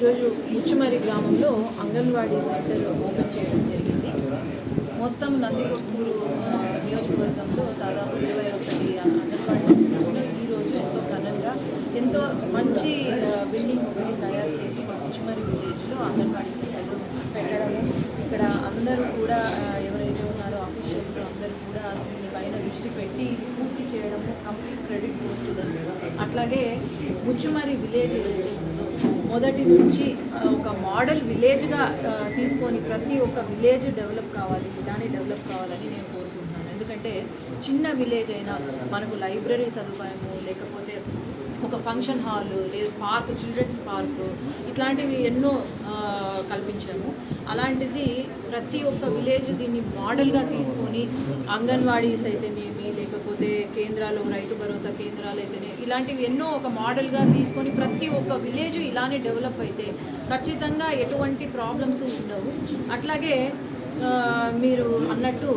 ఈరోజు ముచ్చుమరి గ్రామంలో anganwadi centre open చేయడం జరిగింది. మొత్తం నందికొట్కూరు నియోజకవర్గంలో దాదాపు 21 అంగన్వాడీ సెంటర్స్లో ఈరోజు ఎంతో ఘనంగా ఎంతో మంచి బిల్డింగ్ ఒకటి తయారు చేసి మా ముచ్చుమరి విలేజ్లో అంగన్వాడీ సెంటర్ పెట్టడము, ఇక్కడ అందరూ కూడా ఎవరైతే ఉన్నారో ఆఫీషియల్స్ అందరూ కూడా దీనిపైన దృష్టి పెట్టి ఇది పూర్తి చేయడము కంప్లీట్ క్రెడిట్ పోస్తుంది. అట్లాగే ముచ్చుమరి విలేజ్ మొదటి నుంచి ఒక మోడల్ విలేజ్గా తీసుకొని ప్రతి ఒక్క విలేజ్ డెవలప్ కావాలి, ఇలానే డెవలప్ కావాలని నేను కోరుకుంటున్నాను. ఎందుకంటే చిన్న విలేజ్ అయినా మనకు లైబ్రరీ సదుపాయము, లేకపోతే ఒక ఫంక్షన్ హాల్, లేదు పార్క్, చిల్డ్రన్స్ పార్క్, ఇట్లాంటివి ఎన్నో కల్పించాము. అలాంటిది ప్రతి ఒక్క విలేజ్ దీన్ని మోడల్గా తీసుకొని అంగన్వాడీస్ అయితేనేమి, లేకపోతే కేంద్రాలు, రైతు భరోసా కేంద్రాలు అయితేనే, ఇలాంటివి ఎన్నో ఒక మోడల్గా తీసుకొని ప్రతి ఒక్క విలేజ్ ఇలానే డెవలప్ అయితే ఖచ్చితంగా ఎటువంటి ప్రాబ్లమ్స్ ఉండవు. అట్లాగే మీరు అన్నట్టు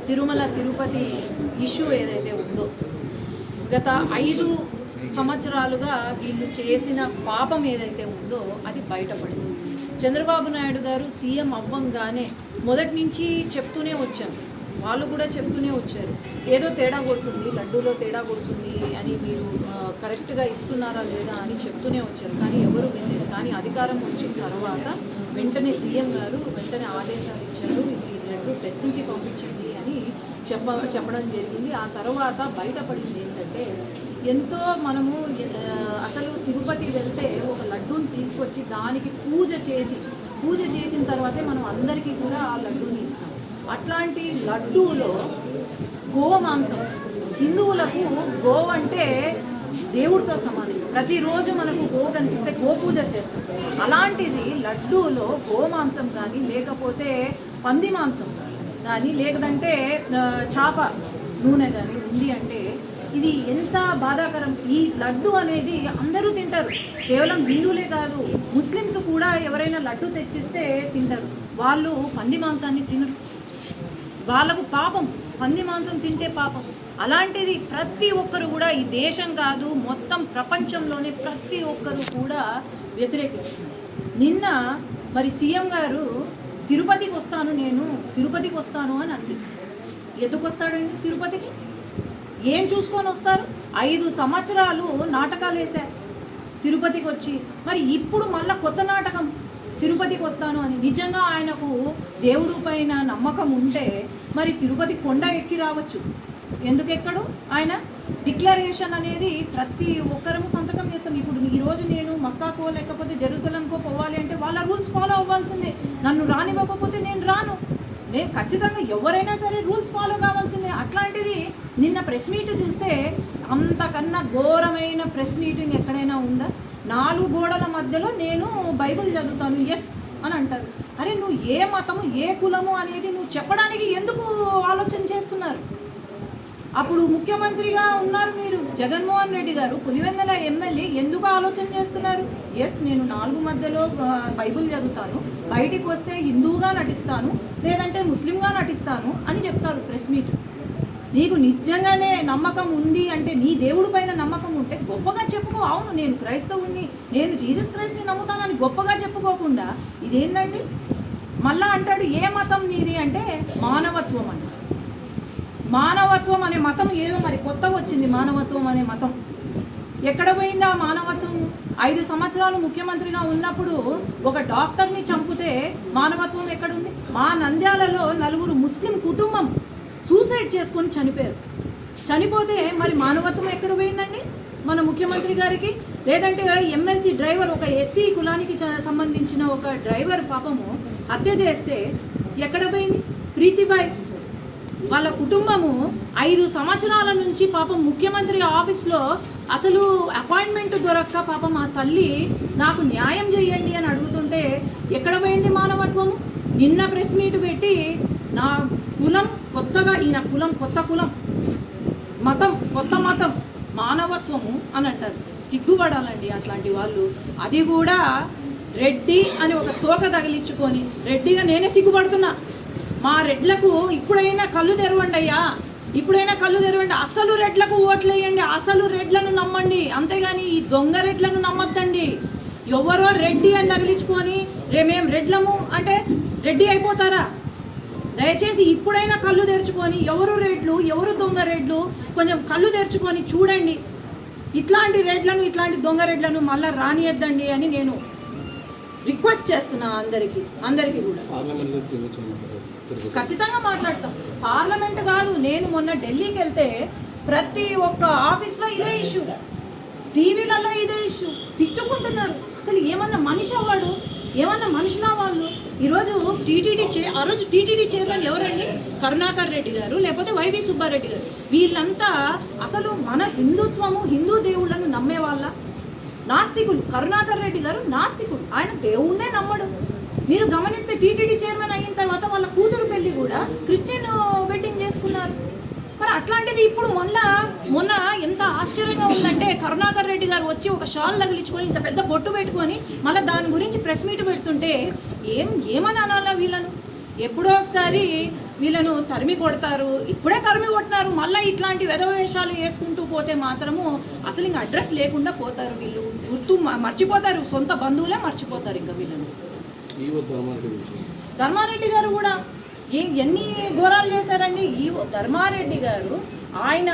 తిరుమల తిరుపతి ఇష్యూ ఏదైతే ఉందో, గత 5 సంవత్సరాలుగా వీళ్ళు చేసిన పాపం ఏదైతే ఉందో అది బయటపడింది. చంద్రబాబు నాయుడు గారు సీఎం అవ్వంగానే మొదటి నుంచి చెప్తూనే వచ్చారు, వాళ్ళు కూడా చెప్తూనే వచ్చారు, ఏదో తేడా కొడుతుంది, లడ్డూలో తేడా కొడుతుంది అని, మీరు కరెక్ట్గా ఇస్తున్నారా లేదా అని చెప్తూనే వచ్చారు. కానీ ఎవరు వినలేదు. కానీ అధికారం వచ్చిన తర్వాత వెంటనే సీఎం గారు వెంటనే ఆదేశాలు ఇచ్చారు, ఇది లడ్డు టెస్టింగ్కి పంపించండి అని చెప్పడం జరిగింది. ఆ తర్వాత బయటపడింది ఏంటంటే, ఎంతో మనము అసలు తిరుపతి వెళ్తే ఒక లడ్డూని తీసుకొచ్చి దానికి పూజ చేసిన తర్వాతే మనం అందరికీ కూడా ఆ లడ్డూని ఇస్తాం. అట్లాంటి లడ్డూలో గోమాంసం, హిందువులకు గో అంటే దేవుడితో సమానం. ప్రతిరోజు మనకు గో కనిపిస్తే గోపూజ చేస్తాం. అలాంటిది లడ్డూలో గోమాంసం కానీ, లేకపోతే పంది మాంసం కానీ, లేదంటే చేప నూనె కానీ ఉంది అంటే ఇది ఎంత బాధాకరం. ఈ లడ్డు అనేది అందరూ తింటారు, కేవలం హిందువులే కాదు, ముస్లిమ్స్ కూడా ఎవరైనా లడ్డు తెచ్చిస్తే తింటారు. వాళ్ళు పంది మాంసాన్ని తినరు, వాళ్ళకు పాపం, పంది మాంసం తింటే పాపం. అలాంటిది ప్రతి ఒక్కరు కూడా, ఈ దేశం కాదు మొత్తం ప్రపంచంలోనే ప్రతి ఒక్కరు కూడా వ్యతిరేకిస్తున్నారు. నిన్న మరి సీఎం గారు తిరుపతికి వస్తాను అని అంది. ఎందుకు వస్తాడండి తిరుపతికి? ఏం చూసుకొని వస్తారు? 5 సంవత్సరాలు నాటకాలు వేశారు తిరుపతికి వచ్చి, మరి ఇప్పుడు మళ్ళీ కొత్త నాటకం తిరుపతికి వస్తాను అని. నిజంగా ఆయనకు దేవుడు పైన నమ్మకం ఉంటే మరి తిరుపతి కొండ ఎక్కి రావచ్చు. ఎందుకు ఎక్కడు? ఆయన డిక్లరేషన్ అనేది ప్రతి ఒక్కరము సంతకం చేస్తాం. ఇప్పుడు ఈరోజు నేను మక్కాకో లేకపోతే జెరూసలంకో పోవాలి అంటే వాళ్ళ రూల్స్ ఫాలో అవ్వాల్సిందే. నన్ను రానివ్వకపోతే నేను రాను. నేను ఖచ్చితంగా ఎవరైనా సరే రూల్స్ ఫాలో కావాల్సిందే. అట్లాంటిది నిన్న ప్రెస్ మీట్ చూస్తే అంతకన్నా ఘోరమైన ప్రెస్ మీటింగ్ ఎక్కడైనా ఉందా? 4 గోడల మధ్యలో నేను బైబిల్ చదువుతాను ఎస్ అని అంటారు. అరే నువ్వు ఏ మతము, ఏ కులము అనేది నువ్వు చెప్పడానికి ఎందుకు ఆలోచన చేస్తున్నారు? అప్పుడు ముఖ్యమంత్రిగా ఉన్నారు మీరు, జగన్మోహన్ రెడ్డి గారు, పులివెందుల ఎమ్మెల్యే, ఎందుకు ఆలోచన చేస్తున్నారు? ఎస్ నేను 4 మధ్యలో బైబిల్ చదువుతాను, బయటికి వస్తే హిందువుగా నటిస్తాను, లేదంటే ముస్లింగా నటిస్తాను అని చెప్తారు ప్రెస్ మీట్. నీకు నిజంగానే నమ్మకం ఉంది అంటే, నీ దేవుడి పైన నమ్మకం ఉంటే గొప్పగా చెప్పుకో. అవును నేను క్రైస్తవుని, నేను జీసస్ క్రైస్ట్ని నమ్ముతానని గొప్పగా చెప్పుకోకుండా ఇదేంటండి? మళ్ళా అంటాడు ఏ మతం నీది అంటే మానవత్వం అంట. మానవత్వం అనే మతం ఏదో మరి కొత్త వచ్చింది. మానవత్వం అనే మతం ఎక్కడ పోయింది? ఆ మానవత్వం 5 సంవత్సరాలు ముఖ్యమంత్రిగా ఉన్నప్పుడు ఒక డాక్టర్ని చంపితే మానవత్వం ఎక్కడుంది? మా నంద్యాలలో 4 ముస్లిం కుటుంబం సూసైడ్ చేసుకొని చనిపోతే మరి మానవత్వం ఎక్కడ పోయిందండి మన ముఖ్యమంత్రి గారికి? లేదంటే ఎమ్మెల్సీ డ్రైవర్, ఒక ఎస్సీ కులానికి సంబంధించిన ఒక డ్రైవర్ పాపము హత్య చేస్తే ఎక్కడ పోయింది? ప్రీతిబాయ్ వాళ్ళ కుటుంబము 5 సంవత్సరాల నుంచి పాపం ముఖ్యమంత్రి ఆఫీస్లో అసలు అపాయింట్మెంట్ దొరక్క పాపం ఆ తల్లి నాకు న్యాయం చేయండి అని అడుగుతుంటే ఎక్కడ పోయింది మానవత్వము? నిన్న ప్రెస్ మీట్ పెట్టి నా కులం కొత్తగా, ఈయన కులం కొత్త కులం, మతం కొత్త మతం, మానవత్వము అని అంటారు. సిగ్గుపడాలండి అట్లాంటి వాళ్ళు. అది కూడా రెడ్డి అని ఒక తోక తగిలించుకొని, రెడ్డిగా నేనే సిగ్గుపడుతున్నా. మా రెడ్లకు ఇప్పుడైనా కళ్ళు తెరవండి అయ్యా, ఇప్పుడైనా కళ్ళు తెరవండి. అసలు రెడ్లకు ఓట్లు వేయండి, అసలు రెడ్లను నమ్మండి, అంతేగాని ఈ దొంగ రెడ్లను నమ్మద్దండి. ఎవరో రెడ్డి అని తగిలించుకొని మేము రెడ్లము అంటే రెడ్డి అయిపోతారా? దయచేసి ఇప్పుడైనా కళ్ళు తెరుచుకొని ఎవరు రెడ్లు ఎవరు దొంగ రెడ్లు కొంచెం కళ్ళు తెరుచుకొని చూడండి. ఇట్లాంటి రెడ్లను ఇట్లాంటి దొంగ రెడ్లను మళ్ళీ రానియద్దండి అని నేను రిక్వెస్ట్ చేస్తున్నా అందరికీ కూడా. ఖచ్చితంగా మాట్లాడతాం. పార్లమెంట్ కాదు, నేను మొన్న ఢిల్లీకి వెళ్తే ప్రతి ఒక్క ఆఫీస్లో ఇదే ఇష్యూ, టీవీలలో ఇదే ఇష్యూ, తిట్టుకుంటున్నారు. అసలు ఏమన్నా మనిషి అవ్వడు, ఏమన్నా మనుషులా వాళ్ళు? ఈరోజు ఆ రోజు టీటీడీ చైర్మన్ ఎవరండి? కరుణాకర్ రెడ్డి గారు లేకపోతే వైవి సుబ్బారెడ్డి గారు. వీళ్ళంతా అసలు మన హిందుత్వము హిందూ దేవుళ్ళను నమ్మే వాళ్ళ? నాస్తికులు. కరుణాకర్ రెడ్డి గారు నాస్తికుడు, ఆయన దేవుణ్ణే నమ్మడు. మీరు గమనిస్తే టీటీడీ చైర్మన్ అయిన తర్వాత వాళ్ళ కూతురు పెళ్లి కూడా క్రిస్టియన్ వెడ్డింగ్ చేసుకున్నారు. మరి అట్లాంటిది ఇప్పుడు మొన్న ఎంత ఆశ్చర్యంగా ఉందంటే కరుణాకర్ రెడ్డి గారు వచ్చి ఒక షాల్ తగిలించుకొని ఇంత పెద్ద బొట్టు పెట్టుకొని మళ్ళీ దాని గురించి ప్రెస్ మీట్ పెడుతుంటే ఏమని అనాలా వీళ్ళను? ఎప్పుడో ఒకసారి వీళ్ళను తరిమి కొడతారు, ఇప్పుడే తరిమి కొట్టినారు, మళ్ళీ ఇట్లాంటి వెధవేషాలు వేసుకుంటూ పోతే మాత్రము అసలు ఇంకా అడ్రస్ లేకుండా పోతారు వీళ్ళు. మర్చిపోతారు, సొంత బంధువులే మర్చిపోతారు ఇంకా వీళ్ళను. ధర్మారెడ్డి గారు కూడా ఎన్ని ఘోరాలు చేశారండి. ఈ ధర్మారెడ్డి గారు ఆయన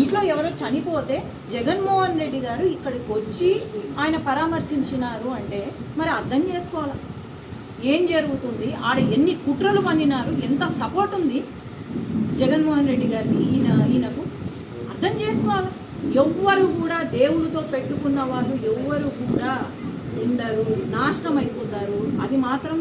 ఇంట్లో ఎవరో చనిపోతే జగన్మోహన్ రెడ్డి గారు ఇక్కడికి వచ్చి ఆయన పరామర్శించినారు అంటే మరి అర్థం చేసుకోవాలి ఏం జరుగుతుంది, ఆడ ఎన్ని కుట్రలు పన్నినారు, ఎంత సపోర్ట్ ఉంది జగన్మోహన్ రెడ్డి గారికి ఈయనకు అర్థం చేసుకోవాలి. ఎవ్వరు కూడా దేవుడితో పెట్టుకున్న వాళ్ళు ఎవ్వరు కూడా ఉండరు, నాశనం అయిపోతారు. అది మాత్రం